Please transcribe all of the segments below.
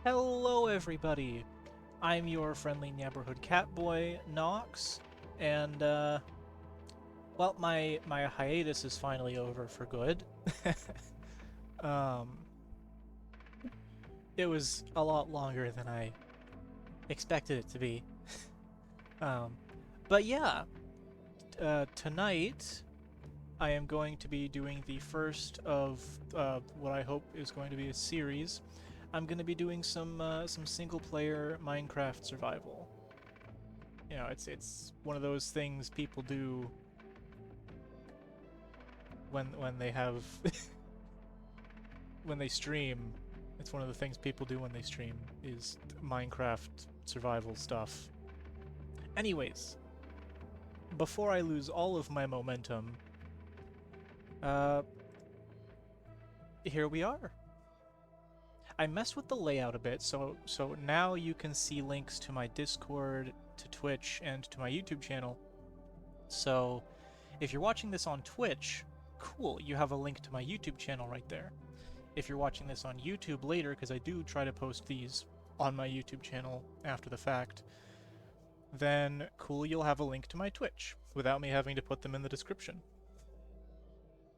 Hello everybody! I'm your friendly neighborhood catboy, Nox, and well, my hiatus is finally over for good. um, it was a lot longer than I expected it to be. Um, but yeah, tonight I am going to be doing the first of what I hope is going to be a series. I'm going to be doing some single-player Minecraft survival. You know, it's one of those things people do when they have when they stream. It's one of the things people do when they stream is Minecraft survival stuff. Anyways, before I lose all of my momentum, uh, here we are. I messed with the layout a bit, so now you can see links to my Discord, to Twitch, and to my YouTube channel. So if you're watching this on Twitch, cool, you have a link to my YouTube channel right there. If you're watching this on YouTube later, because I do try to post these on my YouTube channel after the fact, then cool, you'll have a link to my Twitch without me having to put them in the description.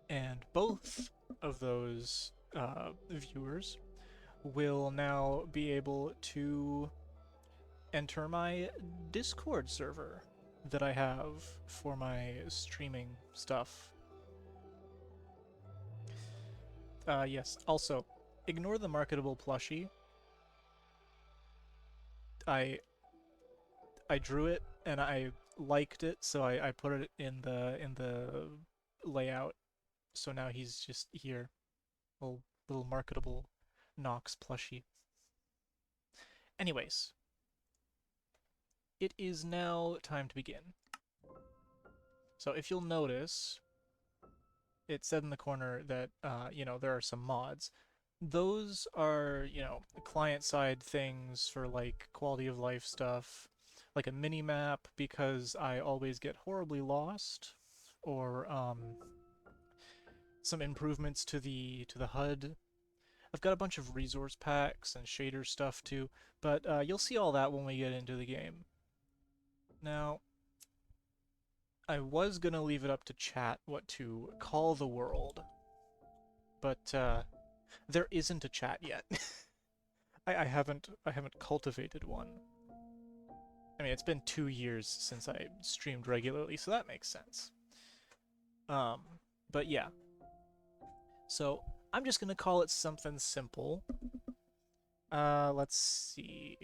And both of those viewers will now be able to enter my Discord server that I have for my streaming stuff. Yes, also, ignore the marketable plushie. I I drew it and I liked it, so I put it in the layout. So now he's just here, little marketable Nox plushie. Anyways, it is now time to begin. So if you'll notice, it said in the corner that there are some mods. Those are, client-side things for like quality of life stuff, like a mini map because I always get horribly lost, or some improvements to the HUD. I've got a bunch of resource packs and shader stuff too, but you'll see all that when we get into the game. Now, I was gonna leave it up to chat what to call the world, but there isn't a chat yet. I haven't cultivated one. I mean, it's been 2 years since I streamed regularly, so that makes sense. Um, but yeah. So I'm just gonna call it something simple. Let's see.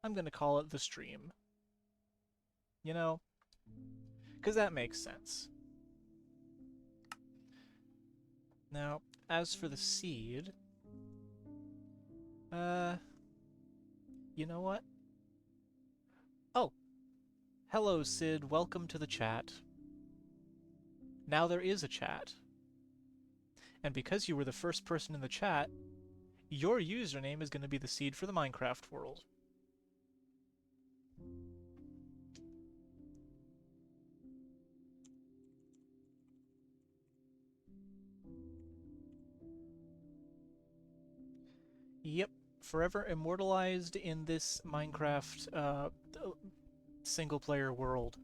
I'm gonna call it the stream. You know, because that makes sense. Now, as for the seed, uh, you know what? Oh, hello, Sid. Welcome to the chat. Now there is a chat. And because you were the first person in the chat, your username is going to be the seed for the Minecraft world. Yep, forever immortalized in this Minecraft single-player world.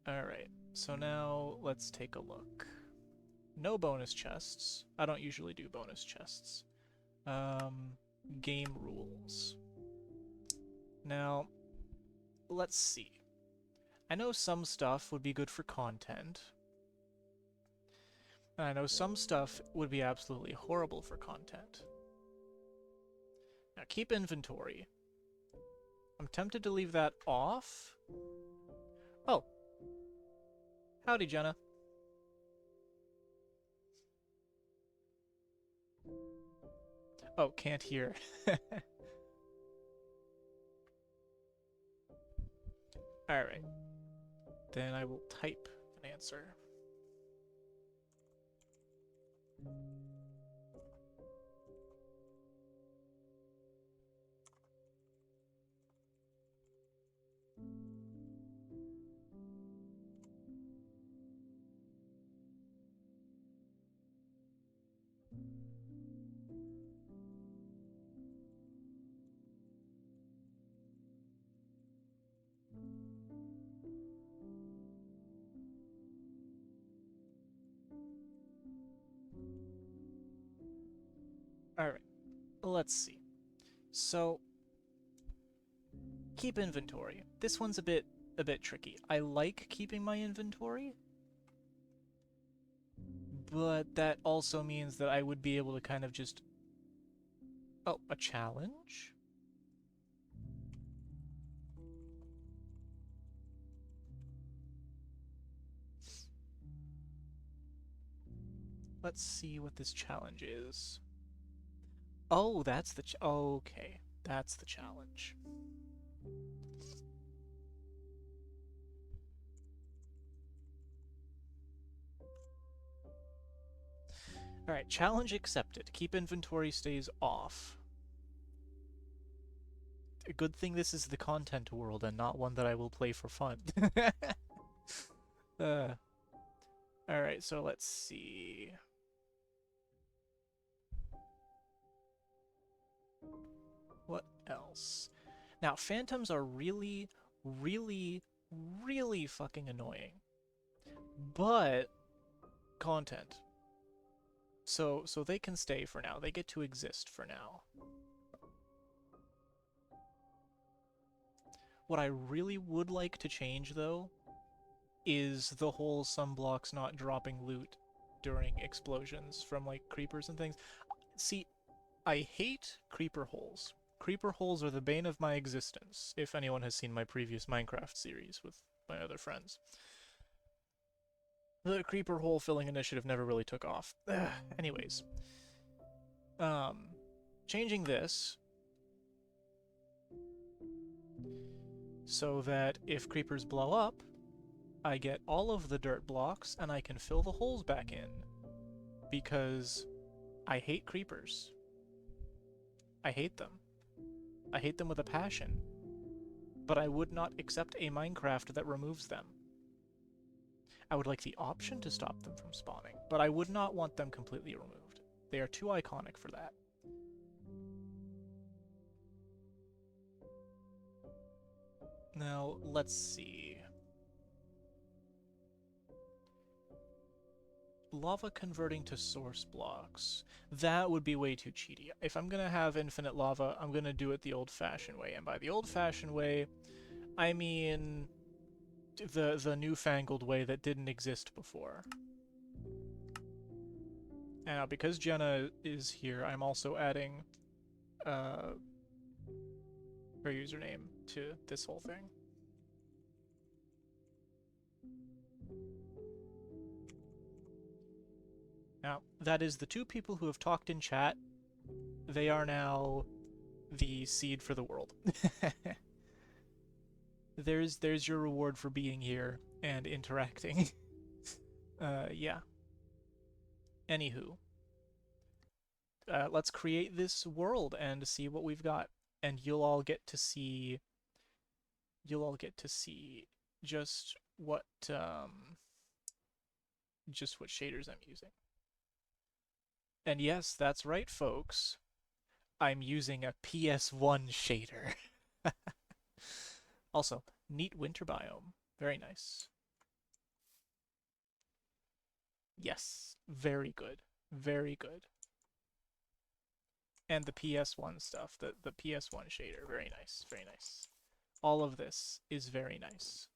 Alright, so now let's take a look. No bonus chests. I don't usually do bonus chests. Game rules. Now, let's see. I know some stuff would be good for content. And I know some stuff would be absolutely horrible for content. Now, keep inventory. I'm tempted to leave that off. Oh. Howdy, Jenna. Oh, can't hear. Alright. Then I will type an answer. Alright, let's see. So, keep inventory. This one's a bit tricky. I like keeping my inventory, but that also means that I would be able to kind of just... Oh, a challenge? Let's see what this challenge is. Oh, that's the okay, that's the challenge. Alright, challenge accepted. Keep inventory stays off. A good thing this is the content world and not one that I will play for fun. Alright, so let's see. What else? Now, phantoms are really, really, really fucking annoying. But content. So they can stay for now. They get to exist for now. What I really would like to change, though, is the whole sunblocks not dropping loot during explosions from, like, creepers and things. See, I hate creeper holes. Creeper holes are the bane of my existence, if anyone has seen my previous Minecraft series with my other friends. The creeper hole filling initiative never really took off. Anyways. Changing this so that if creepers blow up, I get all of the dirt blocks and I can fill the holes back in. Because I hate creepers. I hate them. I hate them with a passion. But I would not accept a Minecraft that removes them. I would like the option to stop them from spawning, but I would not want them completely removed. They are too iconic for that. Now, let's see. Lava converting to source blocks. That would be way too cheaty. If I'm gonna have infinite lava, I'm gonna do it the old-fashioned way. And by the old-fashioned way, I mean the newfangled way that didn't exist before. And now, because Jenna is here, I'm also adding her username to this whole thing. Now, that is the two people who have talked in chat. They are now the seed for the world. There's your reward for being here and interacting. Yeah. Anywho. Let's create this world and see what we've got. And you'll all get to see just what shaders I'm using. And yes, that's right, folks. I'm using a PS1 shader. Also, neat winter biome. Very nice. Yes, very good. Very good. And the PS1 stuff, the PS1 shader, very nice, very nice. All of this is very nice.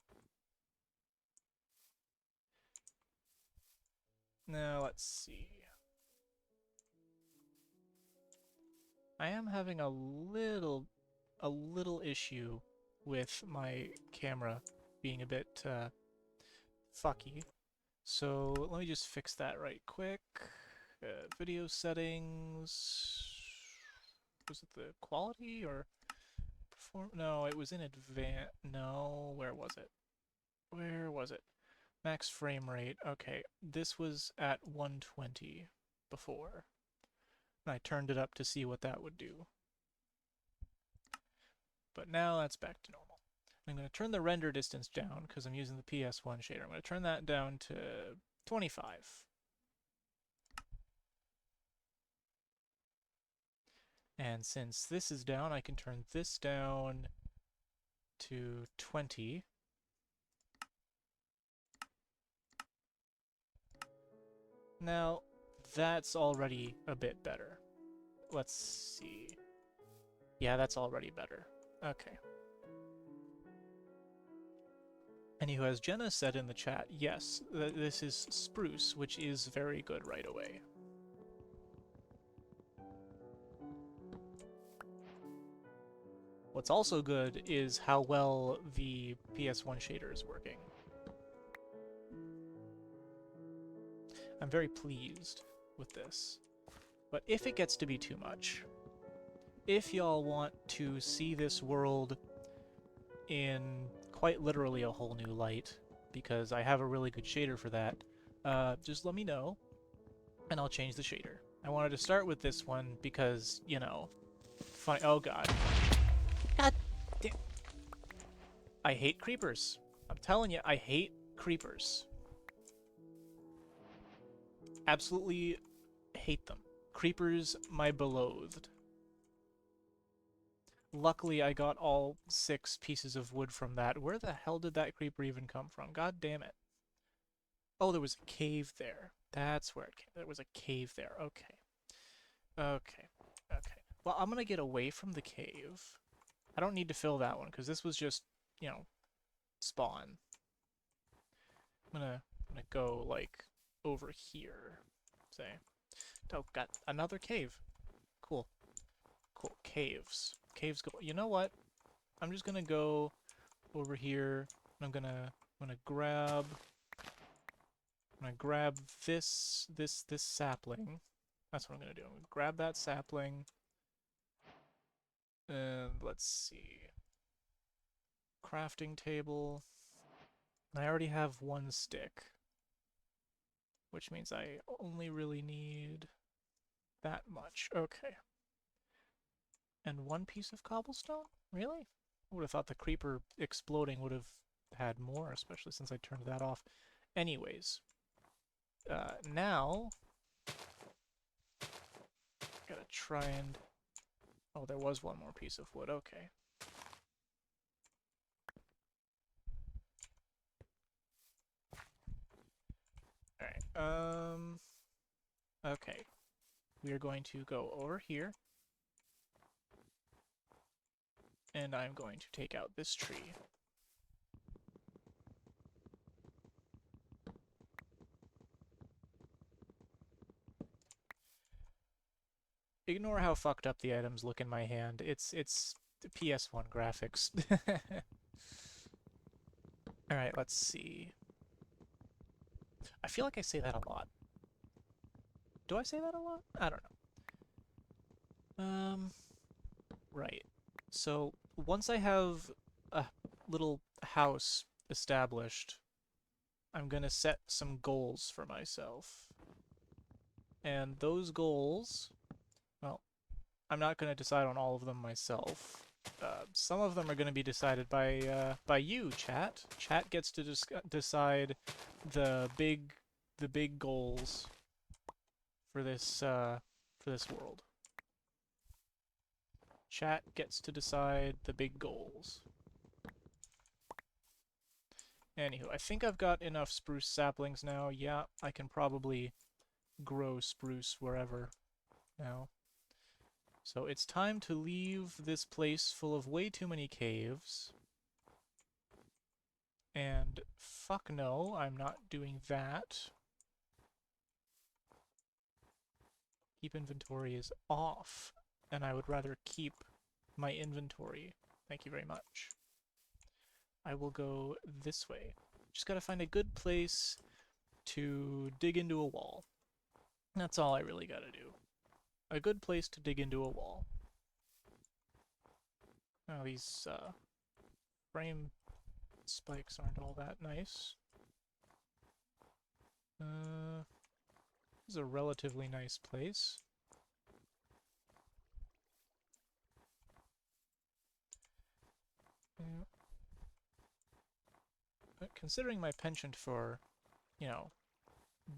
Now, let's see. I am having a little issue with my camera being a bit fucky. So let me just fix that right quick. Video settings. Was it the quality or perform? No, it was in advanced. No, where was it? Where was it? Max frame rate. Okay, this was at 120 before. And I turned it up to see what that would do. But now that's back to normal. I'm going to turn the render distance down because I'm using the PS1 shader. I'm going to turn that down to 25. And since this is down, I can turn this down to 20. Now, that's already a bit better. let's see. Yeah, that's already better. Okay. Anywho, as Jenna said in the chat, yes, this is spruce, which is very good right away. What's also good is how well the PS1 shader is working. I'm very pleased with this. But if it gets to be too much, if y'all want to see this world in quite literally a whole new light, because I have a really good shader for that, just let me know, and I'll change the shader. I wanted to start with this one because, you know, fine. Oh god. God damn. I hate creepers. I'm telling you, I hate creepers. Absolutely hate them. Creepers, my beloved. Luckily, I got all 6 pieces of wood from that. Where the hell did that creeper even come from? God damn it. Oh, there was a cave there. That's where it came. There was a cave there. Okay. Okay. Okay. Well, I'm gonna get away from the cave. I don't need to fill that one, because this was just, you know, spawn. I'm gonna go, like, over here. Say. Oh, got another cave. Cool. Cool. Caves. Caves go... You know what? I'm just gonna go over here, and I'm gonna grab this sapling. That's what I'm gonna do. I'm gonna grab that sapling, and let's see. Crafting table. I already have 1 stick, which means I only really need that much. Okay. And 1 piece of cobblestone? Really? I would have thought the creeper exploding would have had more, especially since I turned that off. Anyways, now gotta try and... Oh, there was 1 more piece of wood. Okay. Alright, okay. We are going to go over here. And I'm going to take out this tree. Ignore how fucked up the items look in my hand. It's the PS1 graphics. Alright, let's see. I feel like I say that a lot. Do I say that a lot? I don't know. Right. So, once I have a little house established, I'm gonna set some goals for myself. And those goals, well, I'm not gonna decide on all of them myself. Some of them are gonna be decided by you, chat. Chat gets to decide the big goals for this world. Chat gets to decide the big goals. Anywho, I think I've got enough spruce saplings now. Yeah, I can probably grow spruce wherever now. So it's time to leave this place full of way too many caves. And fuck no, I'm not doing that. Keep inventory is off, and I would rather keep my inventory. Thank you very much. I will go this way. Just gotta find a good place to dig into a wall. That's all I really gotta do. A good place to dig into a wall. Oh, these frame spikes aren't all that nice. This is a relatively nice place. Yeah. But considering my penchant for, you know,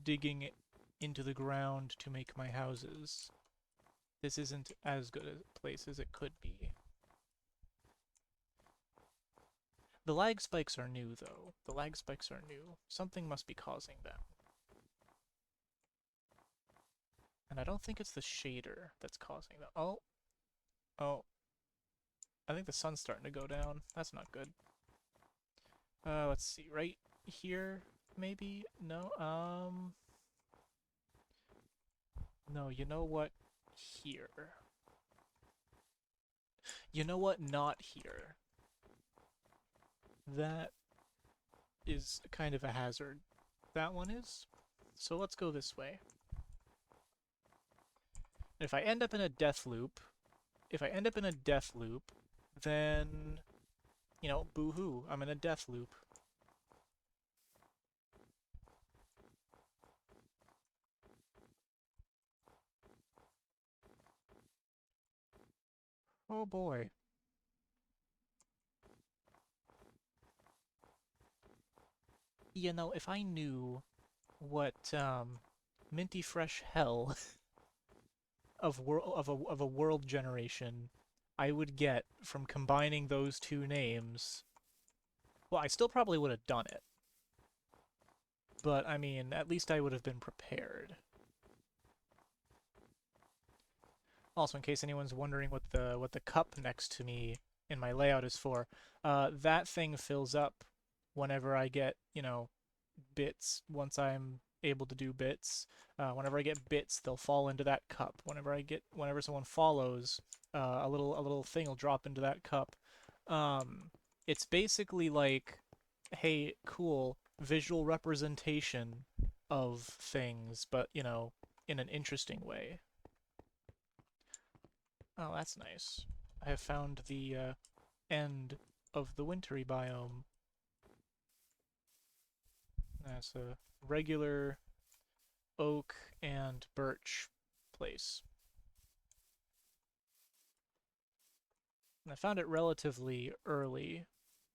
digging into the ground to make my houses, this isn't as good a place as it could be. The lag spikes are new, though. The lag spikes are new. Something must be causing them. And I don't think it's the shader that's causing that. Oh, oh. I think the sun's starting to go down. That's not good. Let's see. Right here, maybe? No, no, you know what? Here. You know what? Not here. That is kind of a hazard. That one is. So let's go this way. If I end up in a death loop, then, you know, boo-hoo, I'm in a death loop. Oh boy. You know, if I knew what, minty fresh hell of a world generation I would get from combining those two names, well, I still probably would have done it. But I mean, at least I would have been prepared. Also, in case anyone's wondering what the cup next to me in my layout is for, that thing fills up whenever I get, you know, bits. Once I'm able to do bits, whenever I get bits, they'll fall into that cup. Whenever someone follows, a little thing will drop into that cup. It's basically like, hey, cool, visual representation of things, but you know, in an interesting way. Oh, that's nice. I have found the end of the wintry biome. That's a regular oak and birch place. And I found it relatively early,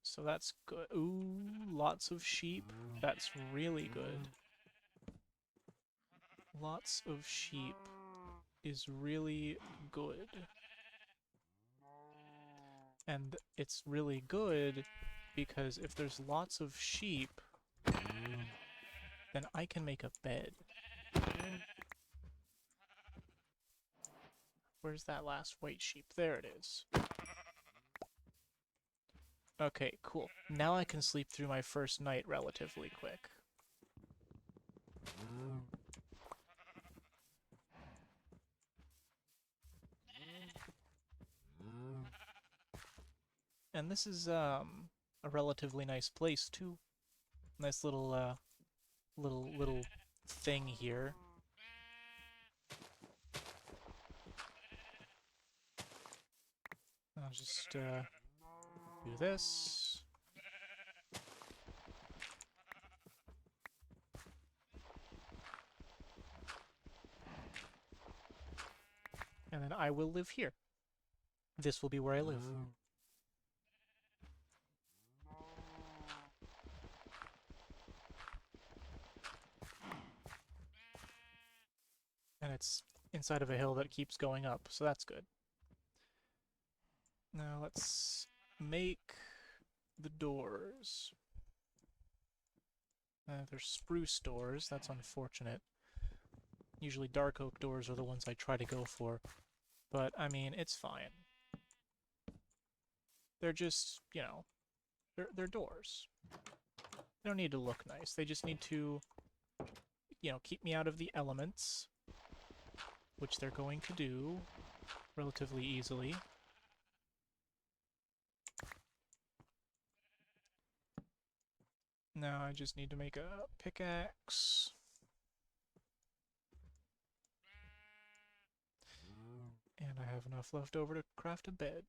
so that's good. Ooh, lots of sheep. That's really good. Lots of sheep is really good. And it's really good because if there's lots of sheep, then I can make a bed. Where's that last white sheep? There it is. Okay, cool. Now I can sleep through my first night relatively quick. And this is a relatively nice place too. Nice little thing here. I'll just do this. And then I will live here. This will be where I live. And it's inside of a hill that keeps going up, so that's good. Now let's make the doors. They're spruce doors, that's unfortunate. Usually dark oak doors are the ones I try to go for, but I mean, it's fine. They're just, you know, they're doors. They don't need to look nice, they just need to, you know, keep me out of the elements, which they're going to do relatively easily. Now I just need to make a pickaxe. And I have enough left over to craft a bed.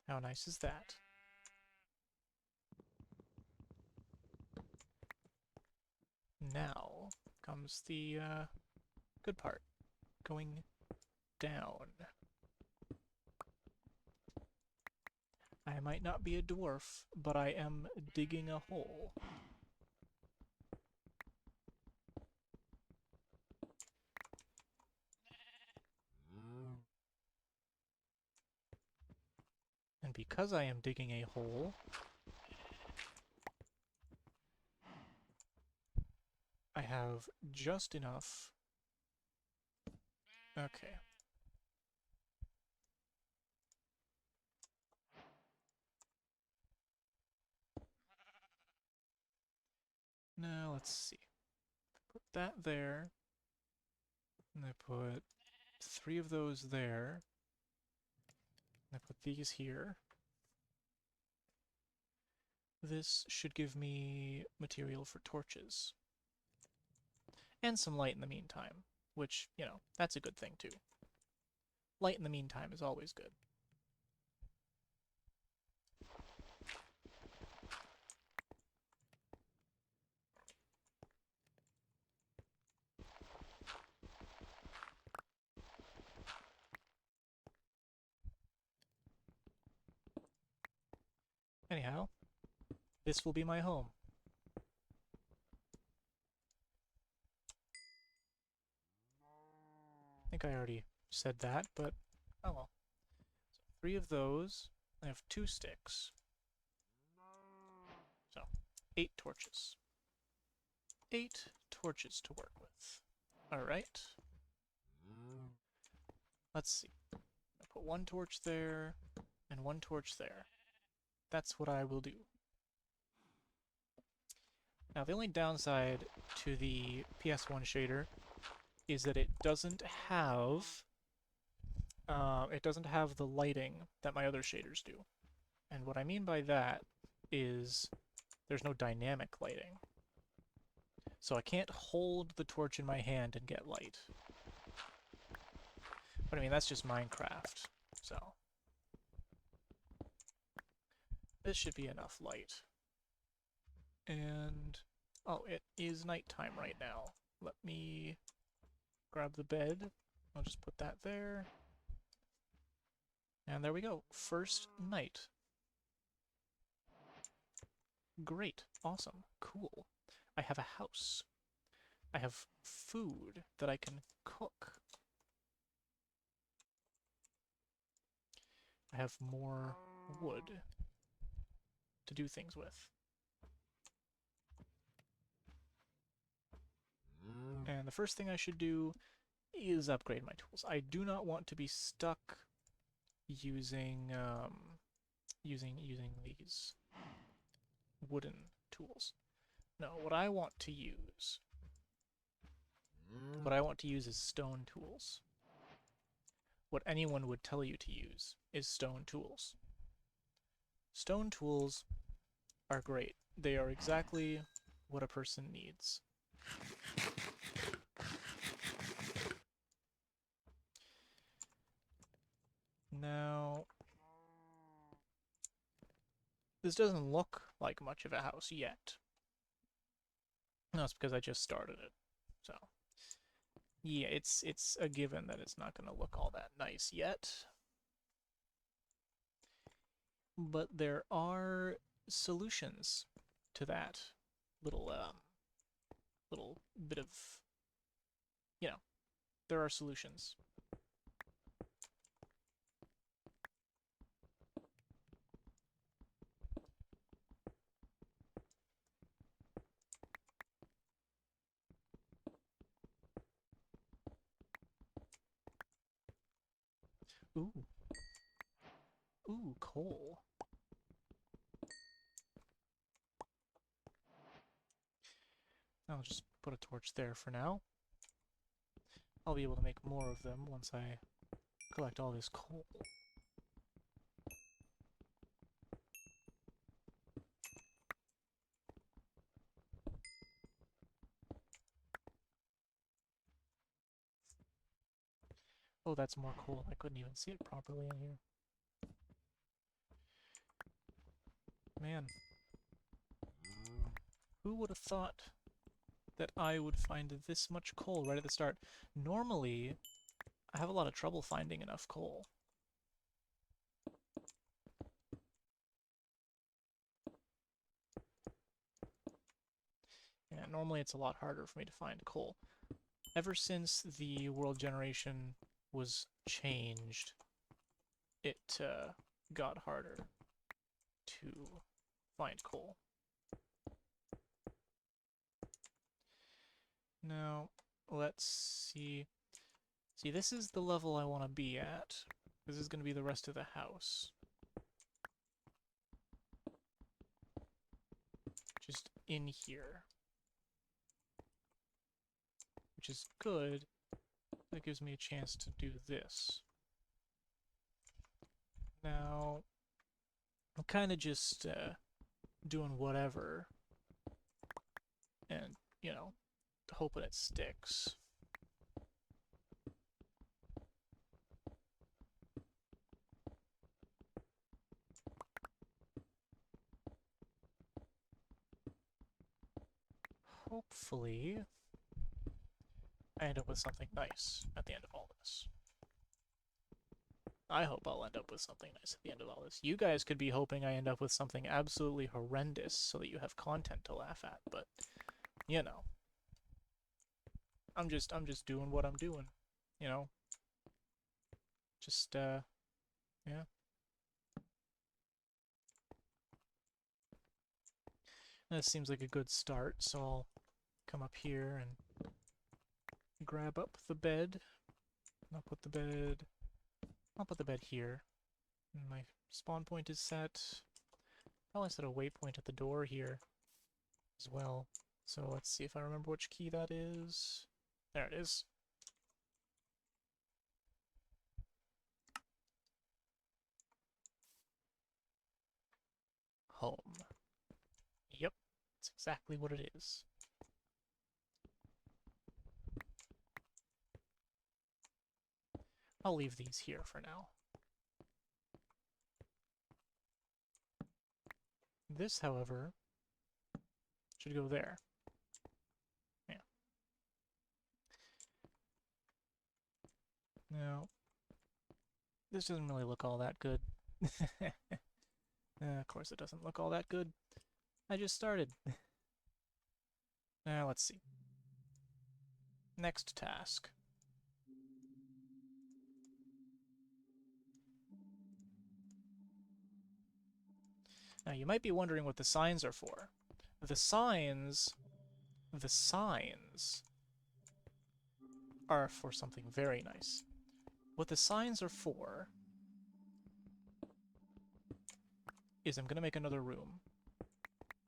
How nice is that? Now comes the good part. Going down. I might not be a dwarf, but I am digging a hole. And because I am digging a hole, I have just enough Okay. Now let's see. Put that there. And I put 3 of those there. And I put these here. This should give me material for torches. And some light in the meantime, which, you know, that's a good thing too. Light in the meantime is always good. Anyhow, this will be my home. I think I already said that, but oh well. So 3 of those. I have 2 sticks. So, 8 torches. 8 torches to work with. Alright. Let's see. I put 1 torch there, and 1 torch there. That's what I will do. Now, the only downside to the PS1 shader is that it doesn't have the lighting that my other shaders do. And what I mean by that is there's no dynamic lighting. So I can't hold the torch in my hand and get light. But I mean, that's just Minecraft, so this should be enough light. And, oh, it is nighttime right now. Let me grab the bed. I'll just put that there. And there we go. First night. Great. Awesome. Cool. I have a house. I have food that I can cook. I have more wood to do things with. And the first thing I should do is upgrade my tools. I do not want to be stuck using using these wooden tools. No, what I want to use is stone tools. What anyone would tell you to use is stone tools. Stone tools are great. They are exactly what a person needs. Now, this doesn't look like much of a house yet. No, it's because I just started it. So, yeah, it's a given that it's not going to look all that nice yet. But there are solutions to that little little bit of, you know, there are solutions. Ooh. Ooh, coal. I'll just put a torch there for now. I'll be able to make more of them once I collect all this coal. Oh, that's more coal. I couldn't even see it properly in here. Man. Who would have thought that I would find this much coal right at the start? Normally, I have a lot of trouble finding enough coal. Yeah, normally it's a lot harder for me to find coal. Ever since the world generation was changed, it got harder to find coal. Now, let's see. See, this is the level I want to be at. This is going to be the rest of the house. Just in here. Which is good. That gives me a chance to do this. Now, I'm kind of just doing whatever. And, you know, hoping it sticks. Hopefully, I end up with something nice at the end of all this. I hope I'll end up with something nice at the end of all this. You guys could be hoping I end up with something absolutely horrendous so that you have content to laugh at, but, you know. I'm just doing what I'm doing, you know? Just, yeah. That seems like a good start, so I'll come up here and grab up the bed. I'll put the bed here. And my spawn point is set. Probably set a waypoint at the door here as well. So let's see if I remember which key that is. There it is. Home. Yep, that's exactly what it is. I'll leave these here for now. This, however, should go there. Yeah. Now, this doesn't really look all that good. Of course it doesn't look all that good. I just started. Now, let's see. Next task. Now, you might be wondering what the signs are for. The signs are for something very nice. What the signs are for is I'm going to make another room.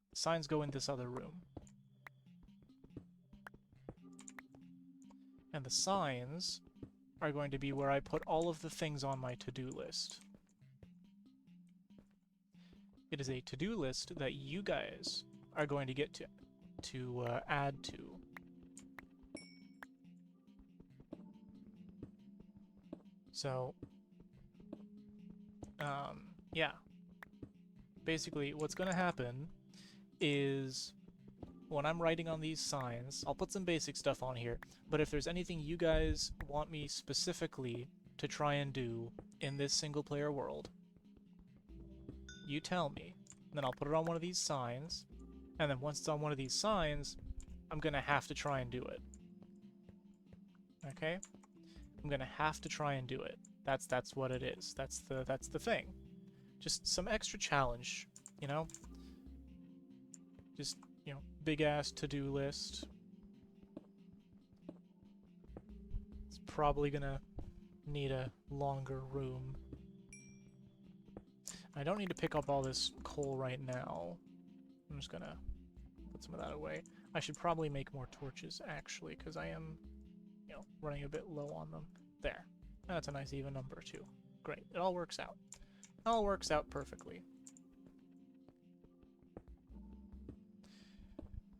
The signs go in this other room. And the signs are going to be where I put all of the things on my to-do list. It is a to-do list that you guys are going to get to add to. So, yeah. Basically, what's going to happen is when I'm writing on these signs, I'll put some basic stuff on here, but if there's anything you guys want me specifically to try and do in this single-player world, you tell me, and then I'll put it on one of these signs, and then once it's on one of these signs, I'm gonna have to try and do it. Okay? I'm gonna have to try and do it. That's what it is. That's the thing. Just some extra challenge, you know? Just, you know, big-ass to-do list. It's probably gonna need a longer room. I don't need to pick up all this coal right now. I'm just gonna put some of that away. I should probably make more torches, actually, because I am, you know, running a bit low on them. There. That's a nice even number, too. Great. It all works out. It all works out perfectly.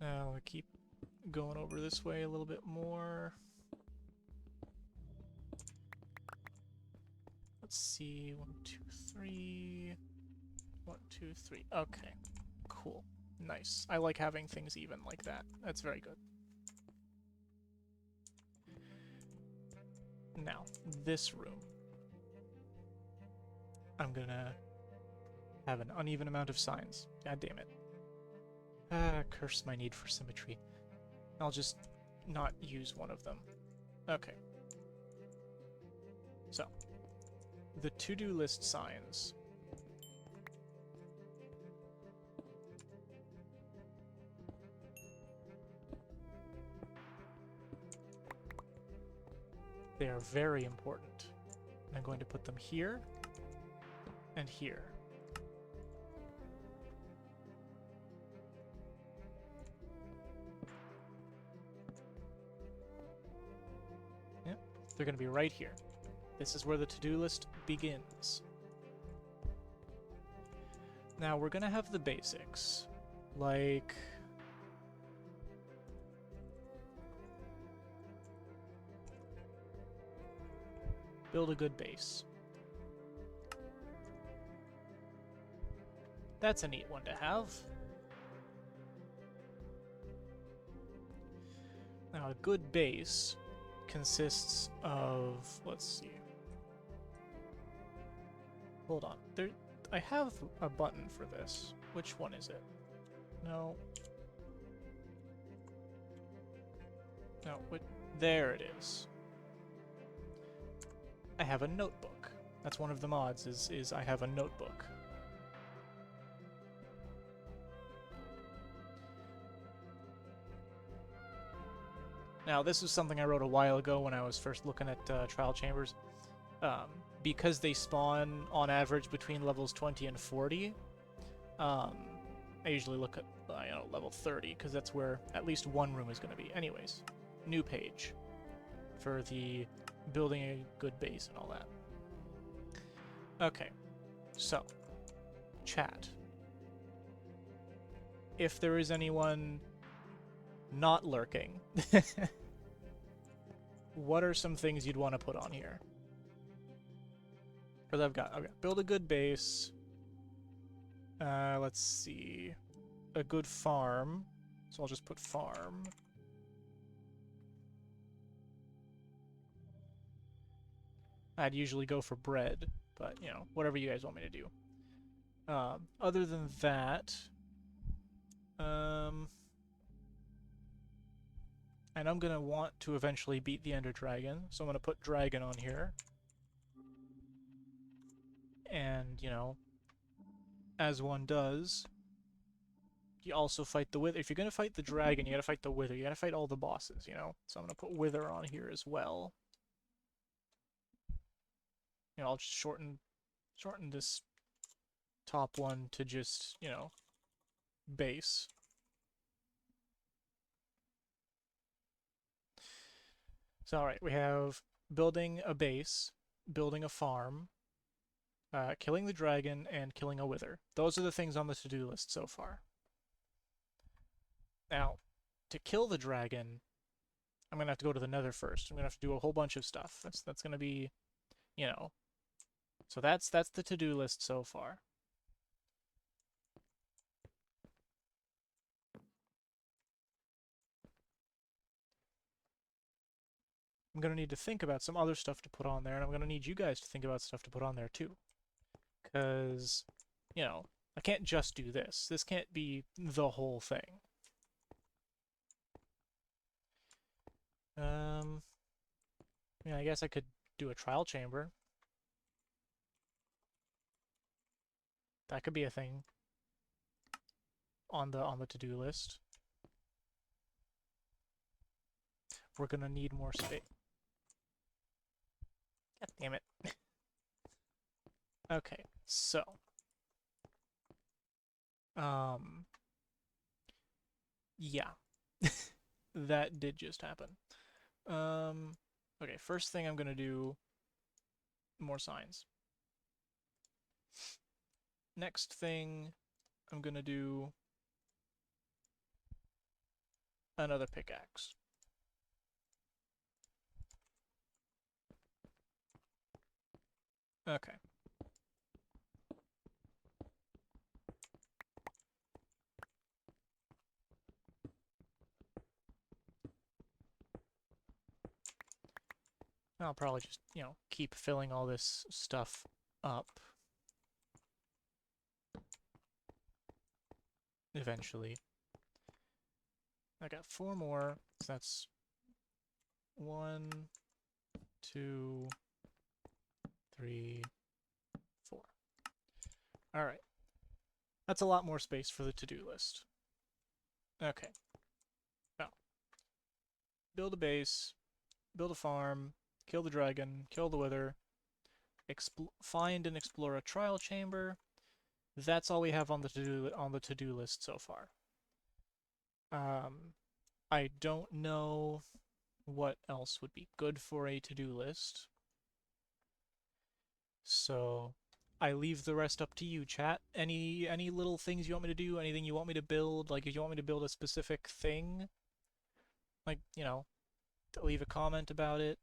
Now I keep going over this way a little bit more. Let's see. 1, 2, 3. 1, 2, 3. Okay. Cool. Nice. I like having things even like that. That's very good. Now, this room. I'm gonna have an uneven amount of signs. God damn it. Ah, curse my need for symmetry. I'll just not use one of them. Okay. So, the to-do list signs. They are very important. I'm going to put them here and here. Yep, they're going to be right here. This is where the to-do list begins. Now we're going to have the basics, like build a good base. That's a neat one to have. Now a good base consists of, let's see. Hold on. I have a button for this. Which one is it? No. No, there it is. I have a notebook. That's one of the mods, is I have a notebook. Now, this is something I wrote a while ago when I was first looking at trial chambers. Because they spawn on average between levels 20 and 40, I usually look at level 30 because that's where at least one room is going to be. Anyways, new page for the building a good base and all that. Okay, so chat. If there is anyone not lurking, what are some things you'd want to put on here? Because I've got build a good base. Let's see, a good farm. So I'll just put farm. I'd usually go for bread, but you know, whatever you guys want me to do. Other than that, and I'm gonna want to eventually beat the Ender Dragon, so I'm gonna put dragon on here. And, you know, as one does, you also fight the Wither. If you're going to fight the dragon, you got to fight the Wither. You got to fight all the bosses, you know? So I'm going to put Wither on here as well. You know, I'll just shorten this top one to just, you know, base. So, alright, we have building a base, building a farm, killing the dragon, and killing a Wither. Those are the things on the to-do list so far. Now, to kill the dragon, I'm going to have to go to the Nether first. I'm going to have to do a whole bunch of stuff. That's going to be, you know... So that's the to-do list so far. I'm going to need to think about some other stuff to put on there, and I'm going to need you guys to think about stuff to put on there too. Because, you know, I can't just do this. This can't be the whole thing. Yeah, I guess I could do a trial chamber. That could be a thing on the to-do list. We're gonna need more space. God damn it. Okay, so yeah. That did just happen. Okay, first thing I'm gonna do, more signs. Next thing I'm gonna do, another pickaxe. Okay. I'll probably just, you know, keep filling all this stuff up. Eventually. I got 4 more, so that's 1, 2, 3, 4. Alright. That's a lot more space for the to-do list. Okay. Now, build a base, build a farm, kill the dragon, kill the wither, find and explore a trial chamber. That's all we have on the to-do list so far. I don't know what else would be good for a to-do list. So I leave the rest up to you, chat. Any little things you want me to do? Anything you want me to build? Like, if you want me to build a specific thing, like, you know, leave a comment about it.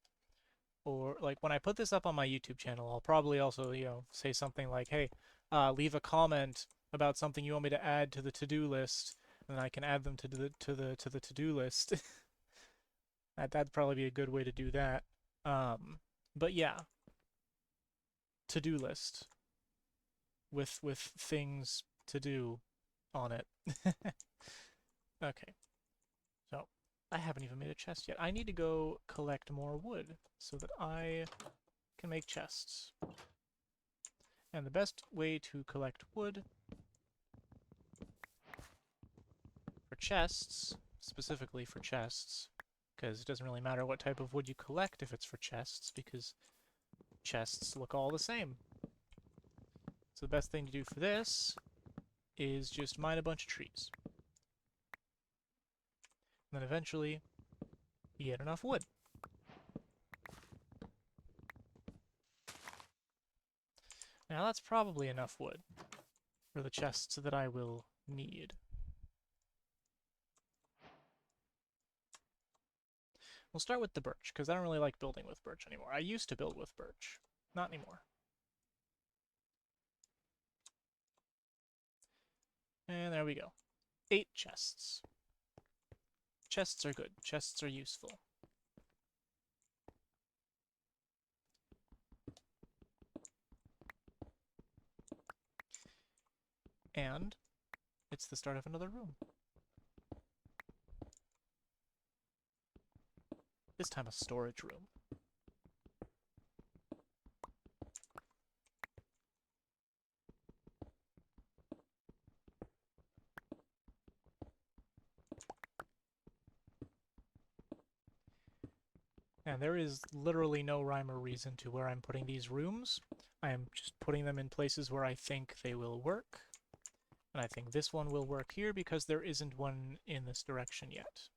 Or, like, when I put this up on my YouTube channel, I'll probably also, you know, say something like, hey, leave a comment about something you want me to add to the to-do list, and I can add them to the to-do list. That'd probably be a good way to do that. But yeah, to-do list with things to do on it. Okay, so I haven't even made a chest yet. I need to go collect more wood so that I can make chests. And the best way to collect wood for chests, specifically for chests, because it doesn't really matter what type of wood you collect if it's for chests, because chests look all the same. So the best thing to do for this is just mine a bunch of trees. And then eventually you get enough wood. Now that's probably enough wood for the chests that I will need. We'll start with the birch, because I don't really like building with birch anymore. I used to build with birch. Not anymore. And there we go. 8 chests. Chests are good. Chests are useful. And it's the start of another room. This time a storage room. And there is literally no rhyme or reason to where I'm putting these rooms. I am just putting them in places where I think they will work. And I think this one will work here because there isn't one in this direction yet.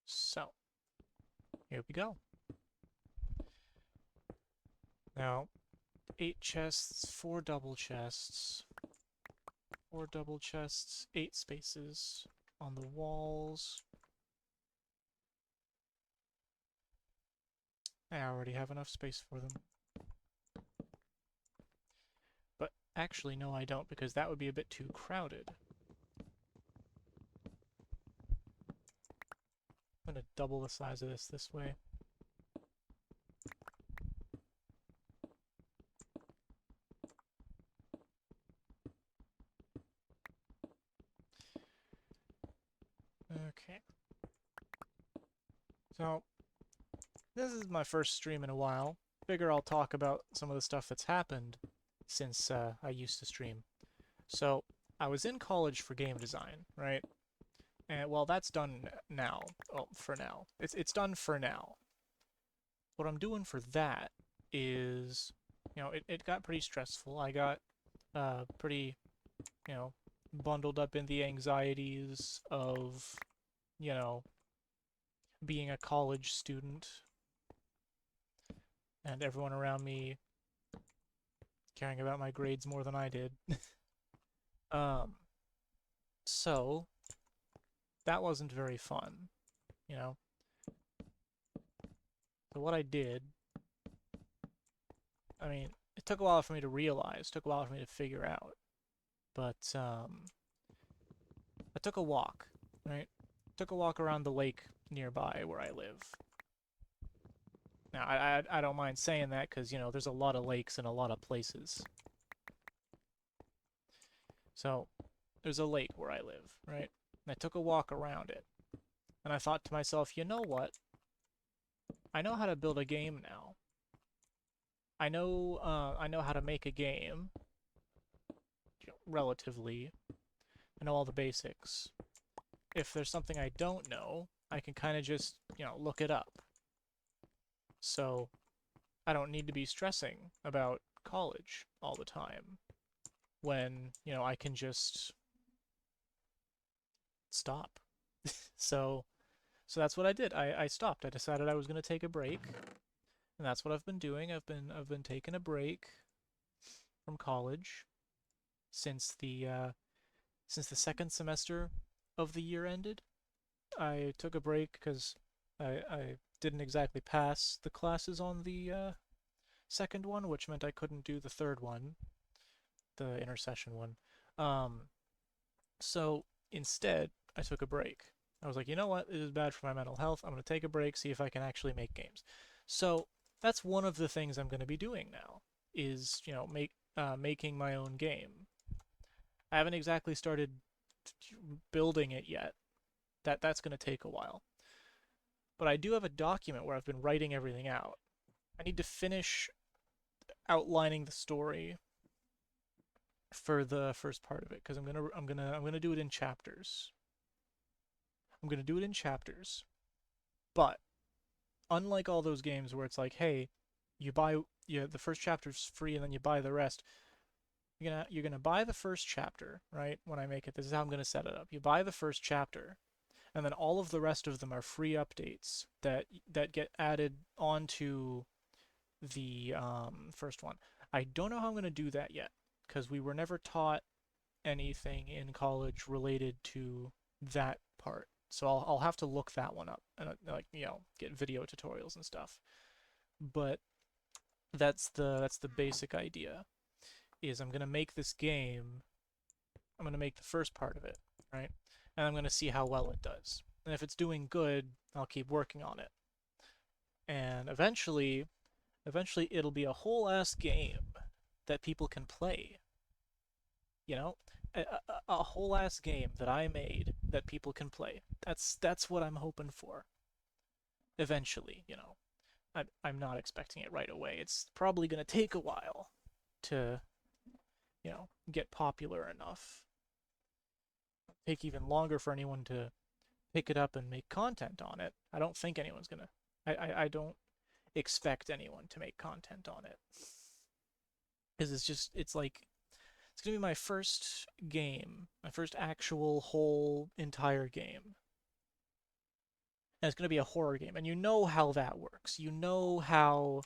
So, here we go. Now, 8 chests, 4 double chests, 4 double chests, 8 spaces on the walls. I already have enough space for them. But actually, no, I don't, because that would be a bit too crowded. I'm going to double the size of this way. Okay. So, this is my first stream in a while. Figure I'll talk about some of the stuff that's happened since I used to stream. So, I was in college for game design, right? And, well, that's done now. Oh, for now. It's done for now. What I'm doing for that is, you know, it got pretty stressful. I got pretty, you know, bundled up in the anxieties of, you know, being a college student and everyone around me caring about my grades more than I did. So that wasn't very fun, you know. So what I did, I mean, it took a while for me to realize, took a while for me to figure out, but I took a walk, right? Took a walk around the lake nearby where I live. Now, I don't mind saying that because, you know, there's a lot of lakes in a lot of places. So, there's a lake where I live, right? And I took a walk around it. And I thought to myself, you know what? I know how to build a game now. I know how to make a game, relatively. I know all the basics. If there's something I don't know, I can kind of just, you know, look it up. So I don't need to be stressing about college all the time when, you know, I can just stop. So that's what I did. I stopped. I decided I was going to take a break, and that's what I've been doing. I've been taking a break from college since the second semester of the year ended. I took a break because I didn't exactly pass the classes on the second one, which meant I couldn't do the third one, the intercession one. Um, so instead, I took a break. I was like, you know what? It is bad for my mental health. I'm going to take a break, see if I can actually make games. So that's one of the things I'm going to be doing now. Is, you know, making my own game. I haven't exactly started building it yet. That's going to take a while. But I do have a document where I've been writing everything out. I need to finish outlining the story for the first part of it because I'm gonna do it in chapters. I'm gonna do it in chapters. But unlike all those games where it's like, hey, the first chapter's free and then you buy the rest. You're gonna buy the first chapter, right? When I make it, this is how I'm gonna set it up. You buy the first chapter, and then all of the rest of them are free updates that get added onto the first one. I don't know how I'm gonna do that yet because we were never taught anything in college related to that part. So I'll have to look that one up and like, you know, get video tutorials and stuff. But that's the basic idea. Is I'm gonna make this game. I'm gonna make the first part of it, right? And I'm gonna see how well it does. And if it's doing good, I'll keep working on it. And eventually it'll be a whole ass game that people can play. You know, a whole ass game that I made that people can play. That's what I'm hoping for. Eventually, you know, I'm not expecting it right away. It's probably gonna take a while to, you know, get popular enough. Take even longer for anyone to pick it up and make content on it. I don't think anyone's gonna. I don't expect anyone to make content on it because it's like it's gonna be my first game, my first actual whole entire game. And it's gonna be a horror game. And you know how that works. You know how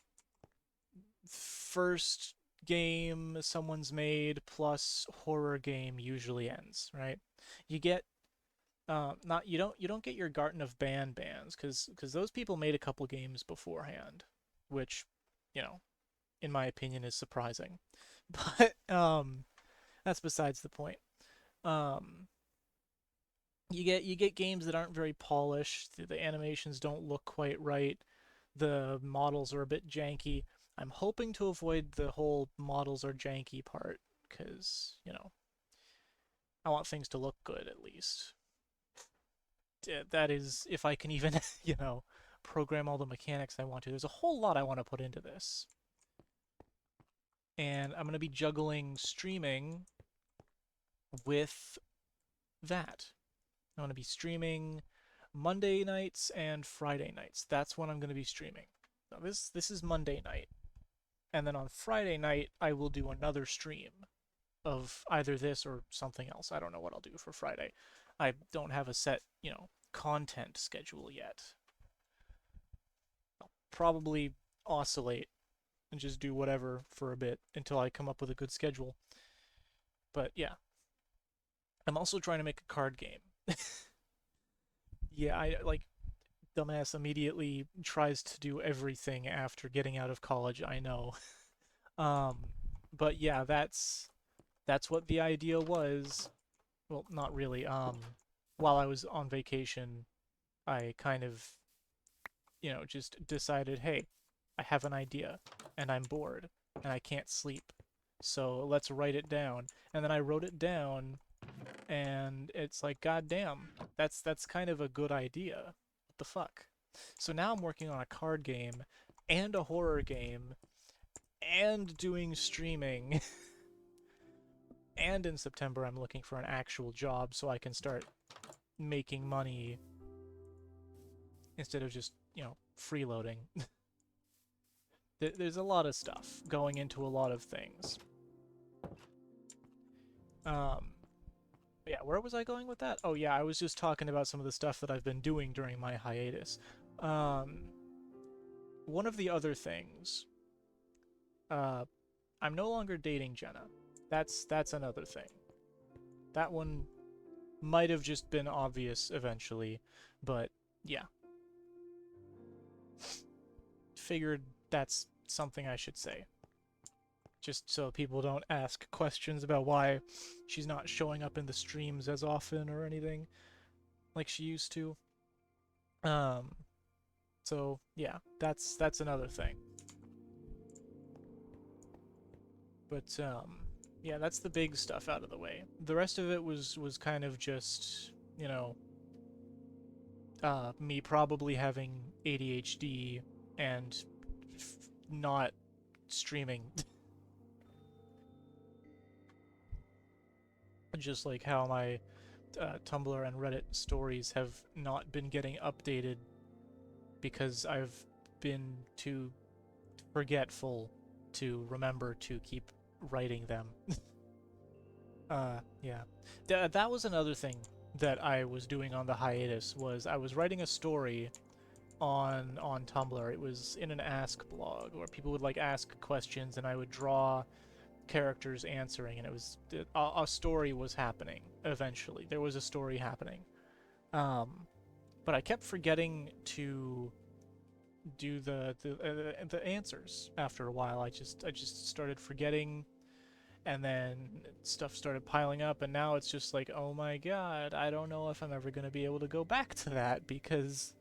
first game someone's made plus horror game usually ends, right? You get not you don't get your Garten of bans because those people made a couple games beforehand, which, you know, in my opinion is surprising. But that's besides the point. Um, you get games that aren't very polished. The animations don't look quite right. The models are a bit janky. I'm hoping to avoid the whole models are janky part because, you know, I want things to look good at least. That is, if I can even, you know, program all the mechanics I want to. There's a whole lot I want to put into this. And I'm going to be juggling streaming with that. I'm going to be streaming Monday nights and Friday nights. That's when I'm going to be streaming. Now this is Monday night. And then on Friday night, I will do another stream of either this or something else. I don't know what I'll do for Friday. I don't have a set, you know, content schedule yet. I'll probably oscillate and just do whatever for a bit until I come up with a good schedule. But yeah. I'm also trying to make a card game. Yeah, I like dumbass immediately tries to do everything after getting out of college, I know. Um but yeah, that's what the idea was. Well, not really. While I was on vacation, I kind of, you know, just decided, hey, I have an idea and I'm bored and I can't sleep. So let's write it down. And then I wrote it down and it's like, god damn, that's kind of a good idea. What the fuck? So now I'm working on a card game and a horror game and doing streaming. And in September I'm looking for an actual job so I can start making money instead of just, you know, freeloading. There's a lot of stuff going into a lot of things. Yeah, where was I going with that? Oh yeah, I was just talking about some of the stuff that I've been doing during my hiatus. One of the other things, I'm no longer dating Jenna. That's another thing. That one might have just been obvious eventually, but yeah. Figured that's something I should say. Just so people don't ask questions about why she's not showing up in the streams as often or anything like she used to. So yeah, that's another thing. But yeah, that's the big stuff out of the way. The rest of it was kind of just, you know, me probably having ADHD and not streaming. Just like how my Tumblr and Reddit stories have not been getting updated because I've been too forgetful to remember to keep writing them. Yeah. That was another thing that I was doing on the hiatus, was I was writing a story on Tumblr. It was in an Ask blog where people would like ask questions and I would draw characters answering, and it was a story was happening eventually. There was a story happening. But I kept forgetting to do the answers after a while. I just started forgetting, and then stuff started piling up, and now it's just like, oh my god, I don't know if I'm ever going to be able to go back to that, because,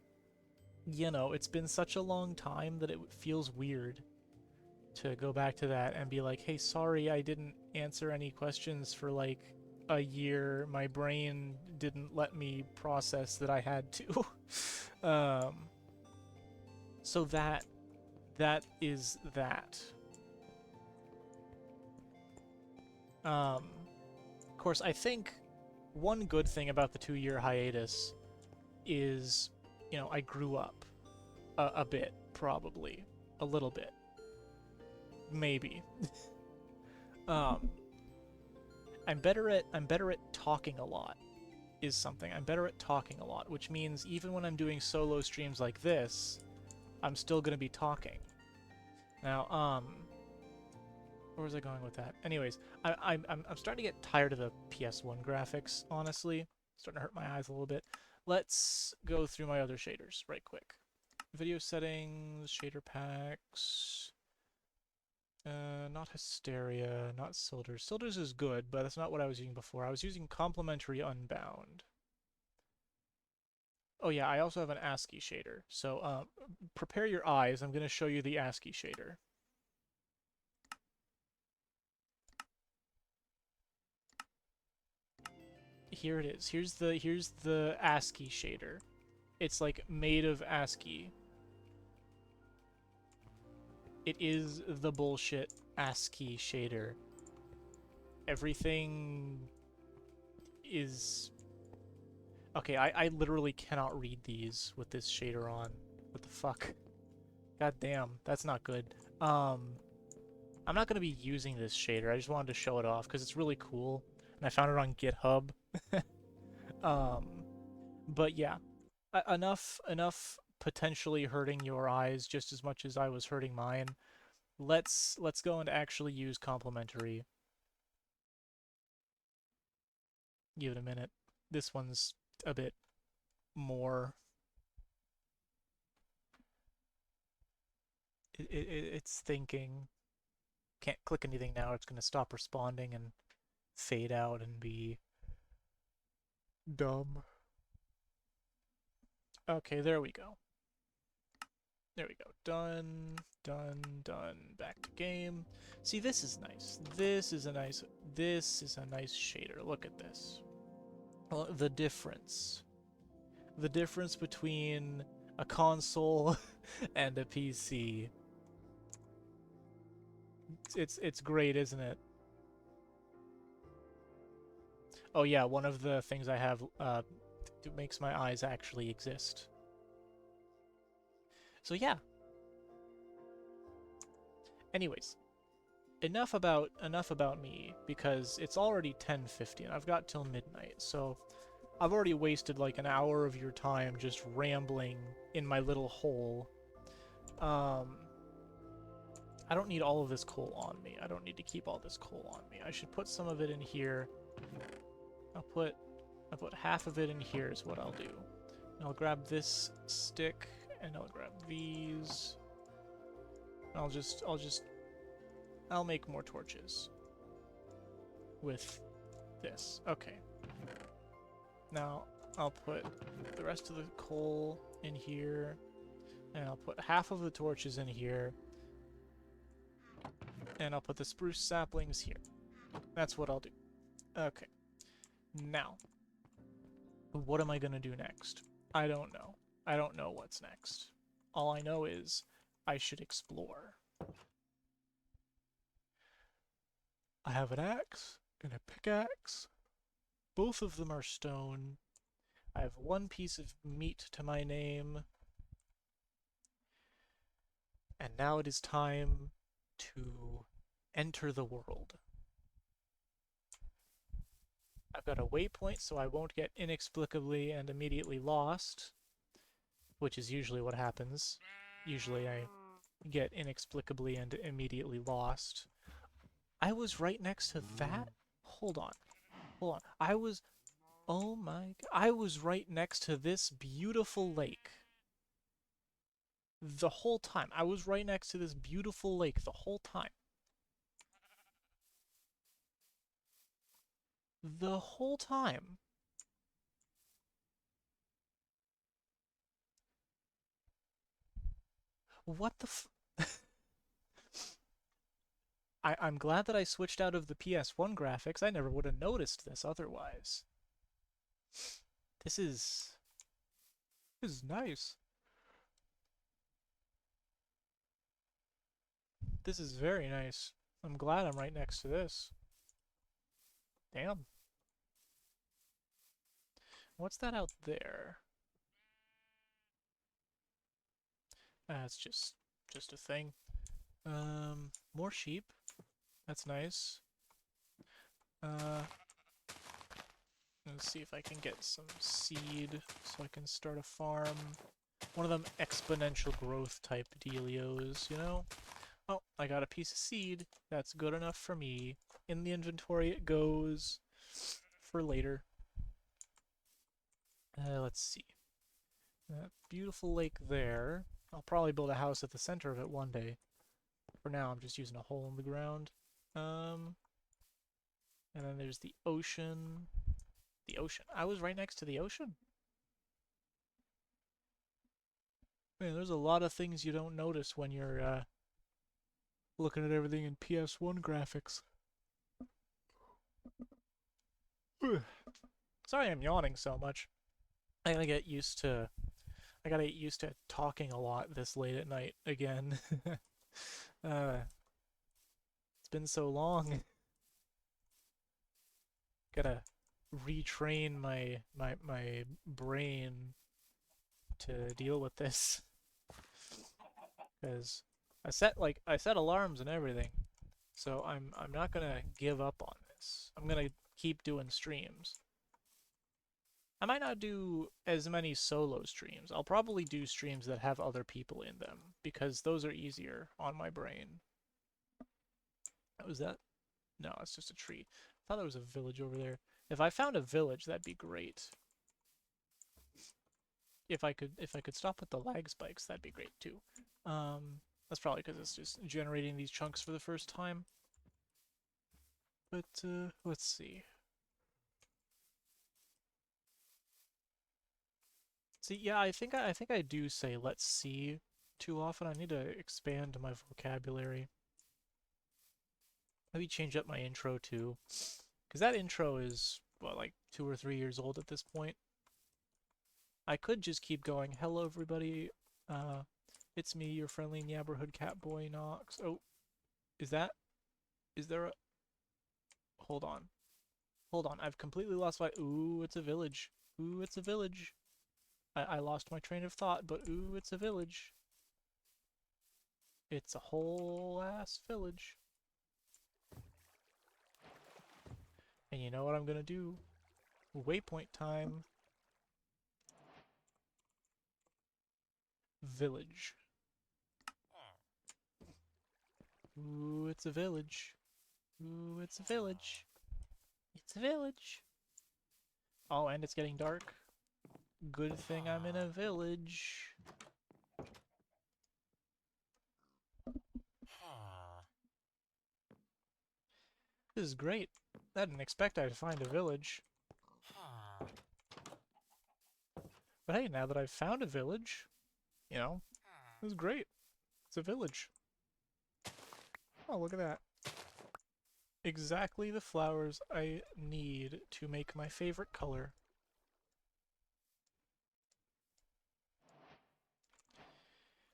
you know, it's been such a long time that it feels weird to go back to that and be like, hey, sorry, I didn't answer any questions for like a year. My brain didn't let me process that I had to. So that is that. Of course, I think one good thing about the 2-year hiatus is, you know, I grew up a bit, probably a little bit, maybe. I'm better at talking a lot. Is something. I'm better at talking a lot, which means even when I'm doing solo streams like this, I'm still gonna be talking. Now, where was I going with that? Anyways, I'm starting to get tired of the PS1 graphics, honestly. Starting to hurt my eyes a little bit. Let's go through my other shaders right quick. Video settings, shader packs. Not Hysteria, not Silders. Silders is good, but that's not what I was using before. I was using Complementary Unbound. Oh yeah, I also have an ASCII shader. So, prepare your eyes. I'm going to show you the ASCII shader. Here it is. Here's the ASCII shader. It's like made of ASCII. It is the bullshit ASCII shader. Everything is... Okay, I literally cannot read these with this shader on. What the fuck? God damn, that's not good. I'm not going to be using this shader. I just wanted to show it off because it's really cool. And I found it on GitHub. But yeah, enough potentially hurting your eyes just as much as I was hurting mine. Let's go and actually use complementary. Give it a minute. This one's a bit more. It's thinking. Can't click anything now. It's going to stop responding and fade out and be dumb. Okay, there we go. There we go. Done, done, done. Back to game. See, this is nice. This is a nice shader. Look at this. Well, the difference. The difference between a console and a PC. It's great, isn't it? Oh yeah, one of the things I have makes my eyes actually exist. So yeah. Anyways, enough about me, because it's already 10:50 and I've got till midnight. So I've already wasted like an hour of your time just rambling in my little hole. I don't need all of this coal on me. I don't need to keep all this coal on me. I should put some of it in here. I'll put half of it in here is what I'll do. And I'll grab this stick and I'll grab these. I'll make more torches with this. Okay. Now I'll put the rest of the coal in here, and I'll put half of the torches in here, and I'll put the spruce saplings here. That's what I'll do. Okay. Now, what am I gonna do next? I don't know. I don't know what's next. All I know is I should explore. I have an axe and a pickaxe. Both of them are stone. I have one piece of meat to my name. And now it is time to enter the world. I've got a waypoint so I won't get inexplicably and immediately lost, which is usually what happens. Usually I get inexplicably and immediately lost. I was right next to that? Hold on. Oh my god. I was right next to this beautiful lake. The whole time. I was right next to this beautiful lake the whole time. The whole time. What the f... I'm glad that I switched out of the PS1 graphics. I never would have noticed this otherwise. This is nice. This is very nice. I'm glad I'm right next to this. Damn. What's that out there? It's just a thing. More sheep. That's nice. Let's see if I can get some seed so I can start a farm. One of them exponential growth type dealios, you know? Oh, I got a piece of seed. That's good enough for me. In the inventory it goes for later. Let's see. That beautiful lake there. I'll probably build a house at the center of it one day. For now, I'm just using a hole in the ground. And then there's the ocean. The ocean. I was right next to the ocean. Man, there's a lot of things you don't notice when you're looking at everything in PS1 graphics. Sorry I'm yawning so much. I gotta get used to talking a lot this late at night again. It's been so long. Gotta retrain my brain to deal with this. Because I set alarms and everything. So I'm not gonna give up on this. I'm gonna keep doing streams. I might not do as many solo streams. I'll probably do streams that have other people in them, because those are easier on my brain. Was that? No, it's just a tree. I thought there was a village over there. If I found a village, that'd be great. If I could stop with the lag spikes, that'd be great too. That's probably because it's just generating these chunks for the first time. But let's see. See, yeah, I think I do say let's see too often. I need to expand my vocabulary. Maybe change up my intro too, because that intro is what, like 2 or 3 years old at this point. I could just keep going. Hello, everybody. It's me, your friendly neighborhood cat boy Knox. Oh, is there a? Hold on. I've completely lost my. Ooh, it's a village. Ooh, it's a village. I lost my train of thought, but ooh, it's a village. It's a whole ass village. And you know what I'm gonna do? Waypoint time. Village. Ooh, it's a village. Ooh, it's a village. It's a village. Oh, and it's getting dark. Good thing I'm in a village. This is great. I didn't expect I'd find a village. But hey, now that I've found a village, you know, this is great. It's a village. Oh, look at that. Exactly the flowers I need to make my favorite color.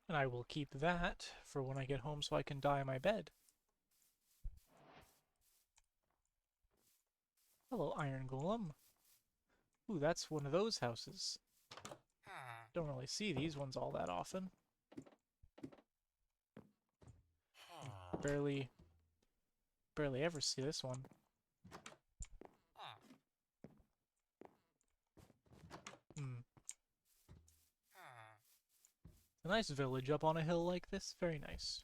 And I will keep that for when I get home so I can dye my bed. Hello, Iron Golem. Ooh, that's one of those houses. Don't really see these ones all that often. Barely ever see this one. A nice village up on a hill like this. Very nice.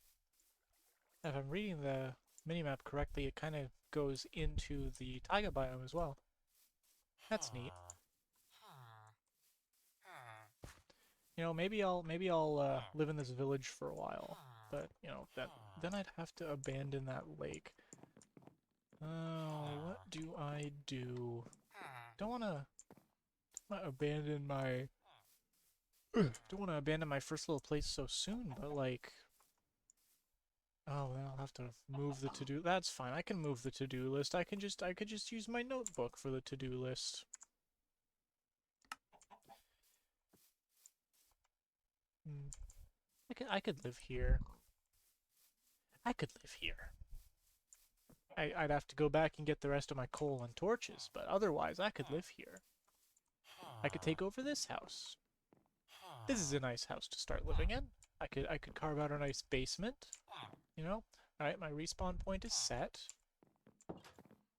If I'm reading the minimap correctly, it kind of goes into the taiga biome as well. That's neat. You know, maybe I'll live in this village for a while, but you know then I'd have to abandon that lake. Oh, what do I do? Don't wanna abandon my don't wanna abandon my first little place so soon, but like, oh, then I'll have to move the to-do. That's fine. I can move the to-do list. I could just use my notebook for the to-do list. I could live here. I could live here. I'd have to go back and get the rest of my coal and torches, but otherwise I could live here. I could take over this house. This is a nice house to start living in. I could carve out a nice basement, you know? Alright, my respawn point is set.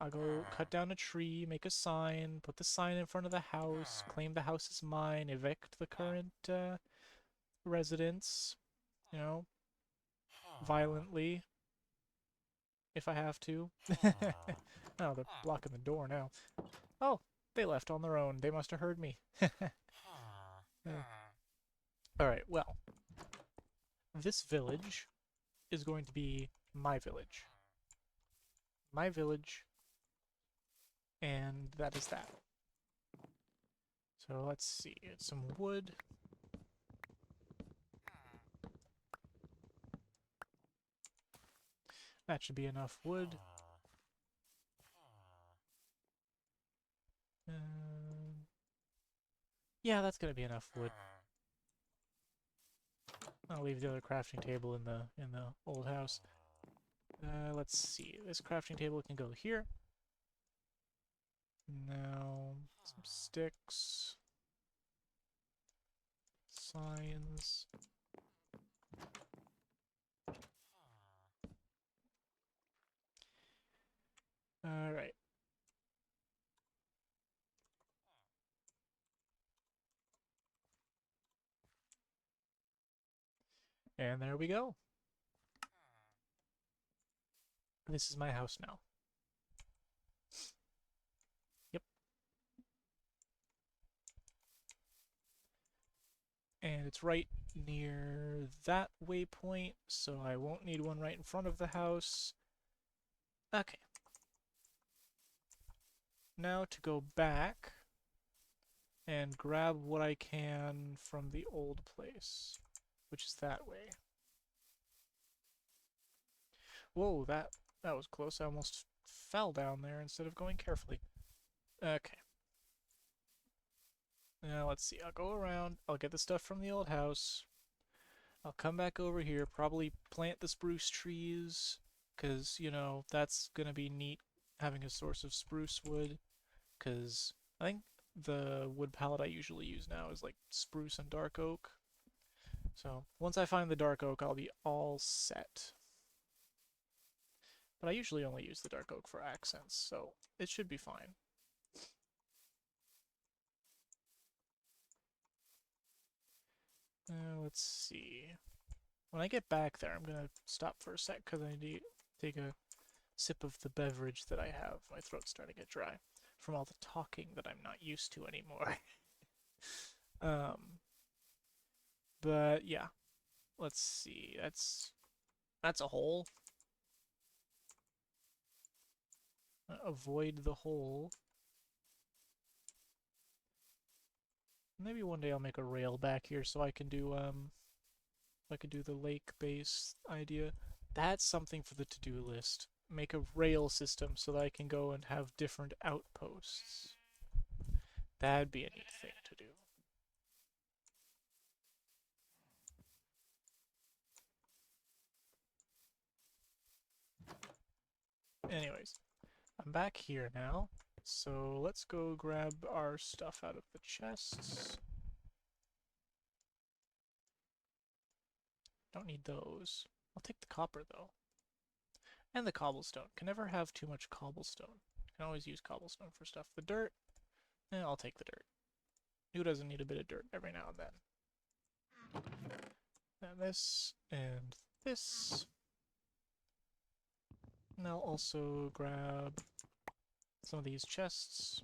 I'll go cut down a tree, make a sign, put the sign in front of the house, claim the house is mine, evict the current residents, you know, violently, if I have to. Oh, they're blocking the door now. Oh, they left on their own. They must have heard me. Alright, well, this village is going to be my village. My village, and that is that. So let's see, get some wood. That should be enough wood. Yeah, that's gonna be enough wood. I'll leave the other crafting table in the old house. Let's see. This crafting table can go here. Now, some sticks. Signs. Alright. And there we go. This is my house now. Yep. And it's right near that waypoint, so I won't need one right in front of the house. Okay. Now to go back and grab what I can from the old place, which is that way. Whoa, that was close. I almost fell down there instead of going carefully. Okay. Now let's see. I'll go around. I'll get the stuff from the old house. I'll come back over here, probably plant the spruce trees, because, you know, that's gonna be neat having a source of spruce wood, because I think the wood palette I usually use now is like spruce and dark oak. So once I find the dark oak, I'll be all set. But I usually only use the dark oak for accents, so it should be fine. Let's see. When I get back there, I'm gonna stop for a sec because I need to take a sip of the beverage that I have. My throat's starting to get dry from all the talking that I'm not used to anymore. um, but yeah, let's see. That's a hole. Avoid the hole. Maybe one day I'll make a rail back here so I can do the lake base idea. That's something for the to-do list. Make a rail system so that I can go and have different outposts. That'd be a neat thing to do. Anyways, I'm back here now. So let's go grab our stuff out of the chests. Don't need those. I'll take the copper though. And the cobblestone. Can never have too much cobblestone. Can always use cobblestone for stuff. The dirt, I'll take the dirt. Who doesn't need a bit of dirt every now and then? And this, and this. And I'll also grab some of these chests.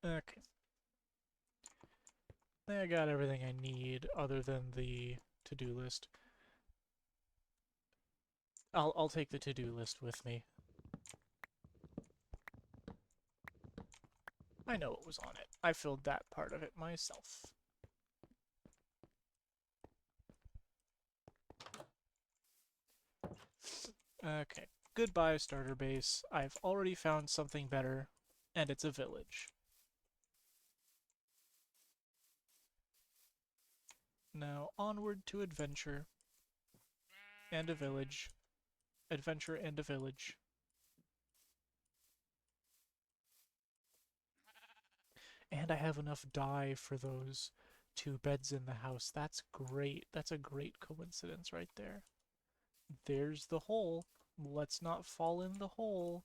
Okay. I got everything I need other than the to-do list. I'll take the to-do list with me. I know what was on it. I filled that part of it myself. Okay. Goodbye, starter base. I've already found something better, and it's a village. Now, onward to adventure. And a village. Adventure and a village. And I have enough dye for those 2 beds in the house. That's great. That's a great coincidence right there. There's the hole. Let's not fall in the hole.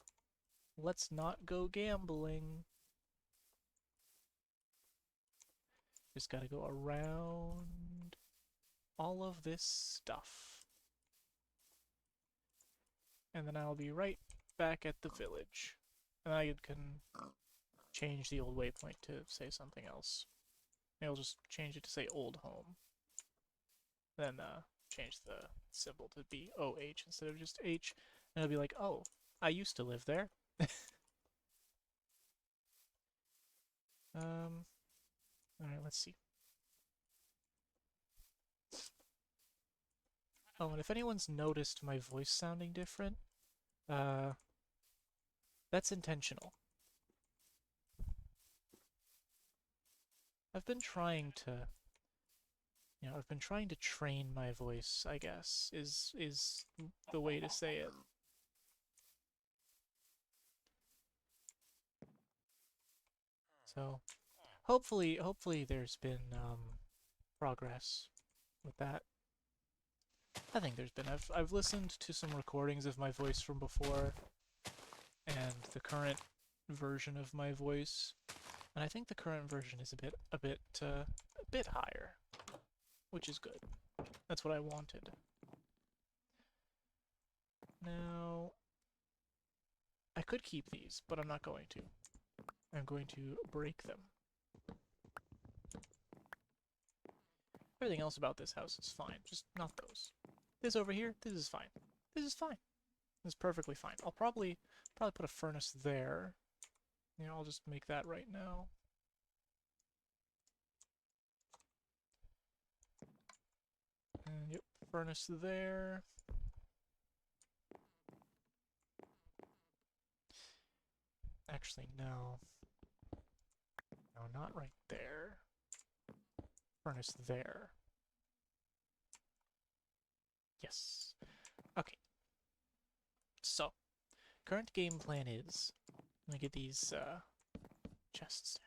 Let's not go gambling. Just gotta go around all of this stuff. And then I'll be right back at the village. And I can change the old waypoint to say something else. Maybe I'll just change it to say old home. Then change the symbol to be OH instead of just H. And it'll be like, oh, I used to live there. Alright, let's see. Oh, and if anyone's noticed my voice sounding different, that's intentional. I've been trying to, I've been trying to train my voice, I guess, is the way to say it. So, hopefully there's been progress with that. I think there's been. I've listened to some recordings of my voice from before, and the current version of my voice, and I think the current version is a bit higher, which is good. That's what I wanted. Now, I could keep these, but I'm not going to. I'm going to break them. Everything else about this house is fine, just not those. This over here, this is fine. This is fine. This is perfectly fine. I'll probably put a furnace there. I'll just make that right now. And yep, furnace there. Actually, no. No, not right there. Furnace there. Yes. Okay. So, current game plan is Let me get these chests.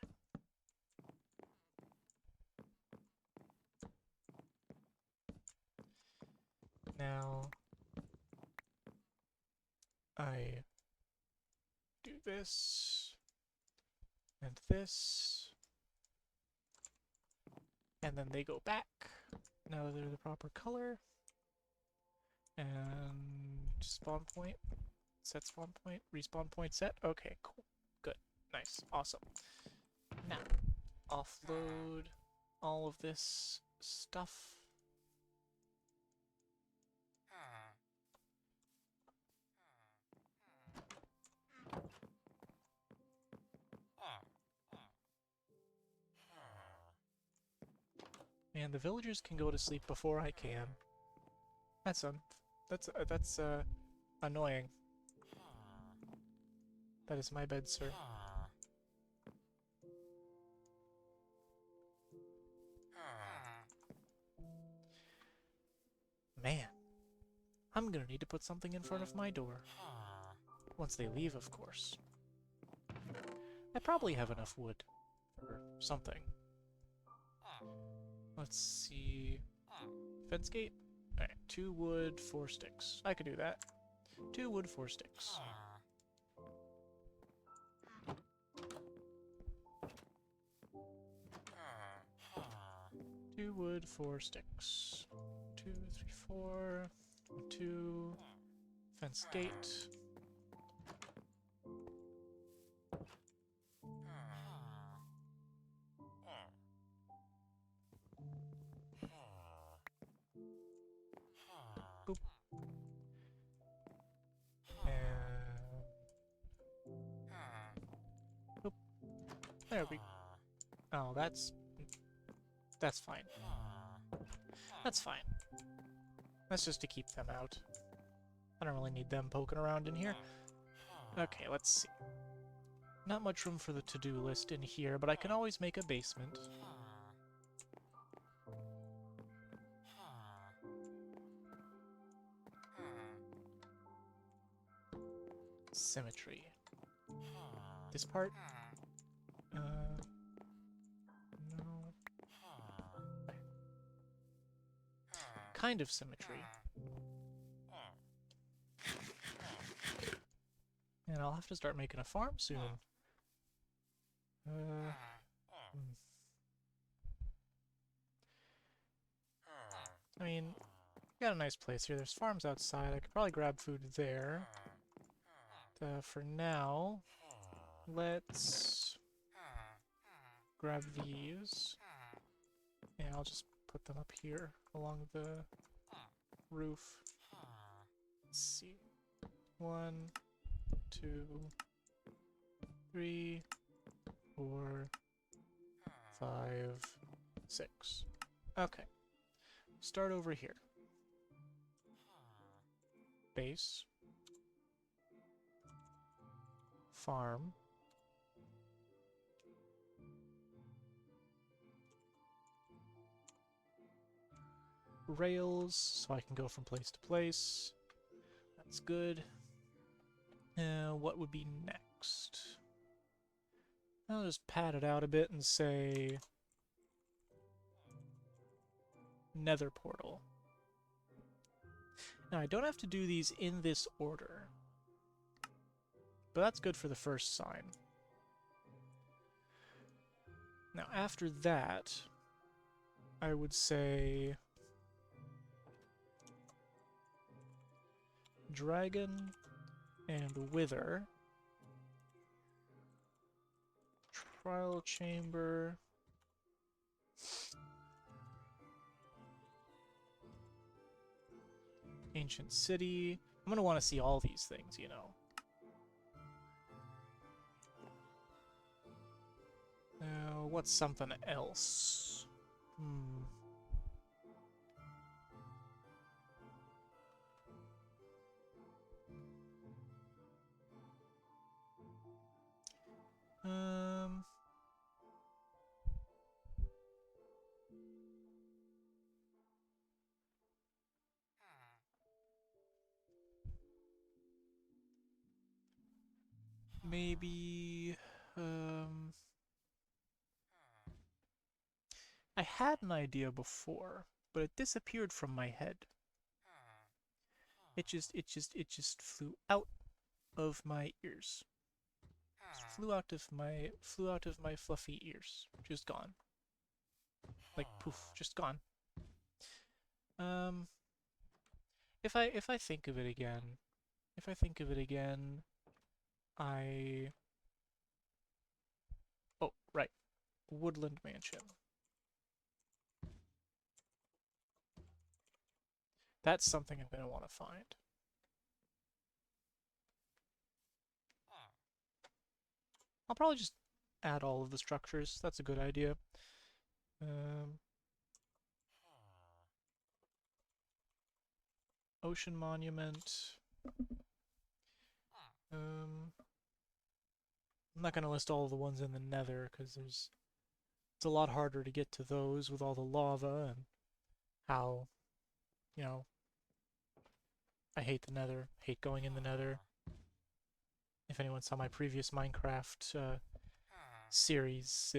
Now I do this and this, and then they go back. Now they're the proper color. And spawn point, set spawn point, respawn point set. Okay, cool, good, nice, awesome. Now, offload all of this stuff. And the villagers can go to sleep before I can. That's annoying. That is my bed, sir. Man, I'm gonna need to put something in front of my door. Once they leave, of course. I probably have enough wood for something. Let's see. Fence gate? Alright, 2 wood, 4 sticks. I could do that. 2 wood, 4 sticks. 2 wood, 4 sticks. 2, 3, 4. 2. Fence gate. Boop. And boop. There we go. Oh, that's fine. That's fine. That's just to keep them out. I don't really need them poking around in here. Okay, let's see. Not much room for the to-do list in here, but I can always make a basement. Symmetry. This part? No. Kind of symmetry. And I'll have to start making a farm soon. I mean, got a nice place here. There's farms outside. I could probably grab food there. For now, let's grab these. And I'll just put them up here along the roof. Let's see. 1, 2, 3, 4, 5, 6. Okay. Start over here. Base. Farm. Rails, so I can go from place to place. That's good. What would be next? I'll just pad it out a bit and say Nether portal. Now, I don't have to do these in this order, but that's good for the first sign. Now, after that, I would say dragon and wither. Trial chamber. Ancient city. I'm gonna want to see all these things, you know. Now, what's something else? maybe... I had an idea before, but it disappeared from my head. It just flew out of my ears. Flew out of my fluffy ears. Just gone. Like poof, just gone. Um, if I think of it again, if I think of it again, I... Oh, right. Woodland Mansion. That's something I'm gonna want to find. I'll probably just add all of the structures. That's a good idea. Ocean Monument. I'm not gonna list all of the ones in the Nether because it's a lot harder to get to those with all the lava and how, you know, I hate the Nether. Hate going in the Nether. If anyone saw my previous Minecraft series,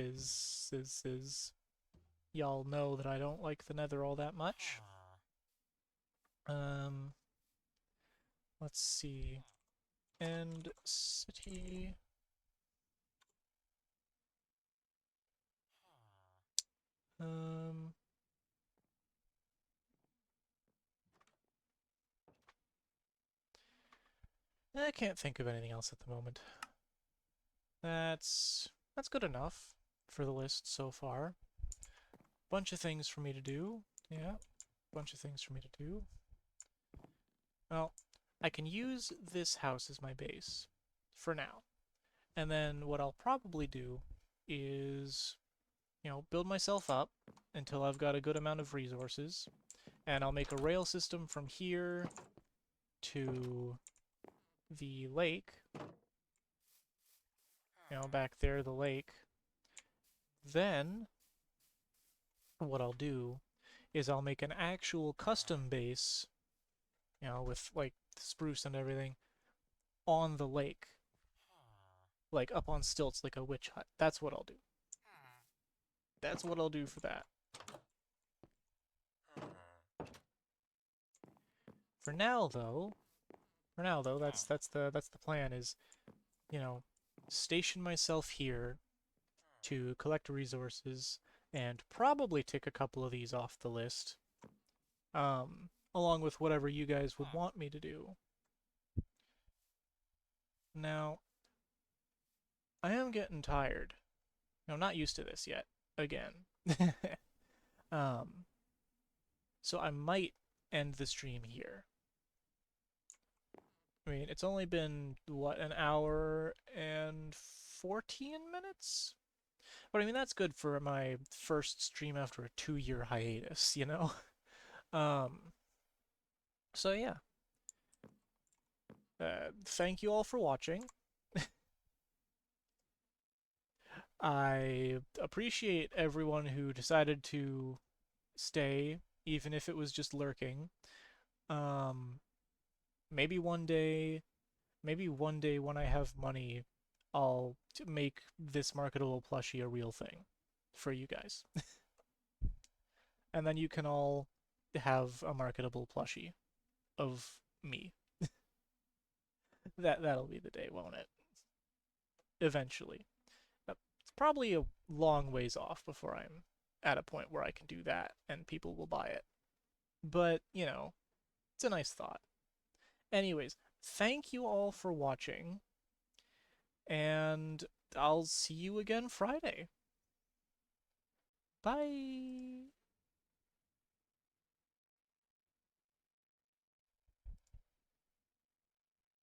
y'all know that I don't like the Nether all that much. Let's see. End city. I can't think of anything else at the moment. That's good enough for the list so far. Bunch of things for me to do. Yeah, bunch of things for me to do. Well, I can use this house as my base for now. And then what I'll probably do is, you know, build myself up until I've got a good amount of resources. And I'll make a rail system from here to the lake. You know, back there, the lake. Then, what I'll do is I'll make an actual custom base, you know, with, like, spruce and everything, on the lake. Like, up on stilts, like a witch hut. That's what I'll do. That's what I'll do for that. For now, though, that's the plan is, you know, station myself here to collect resources and probably tick a couple of these off the list, along with whatever you guys would want me to do. Now, I am getting tired. I'm not used to this yet. Again. So I might end the stream here. I mean, it's only been, what, an hour and 14 minutes? But I mean, that's good for my first stream after a 2-year hiatus, you know? So yeah. Thank you all for watching. I appreciate everyone who decided to stay, even if it was just lurking. Maybe one day when I have money, I'll make this marketable plushie a real thing for you guys. And then you can all have a marketable plushie of me. That'll be the day, won't it? Eventually. It's probably a long ways off before I'm at a point where I can do that and people will buy it. But, you know, it's a nice thought. Anyways, thank you all for watching, and I'll see you again Friday. Bye!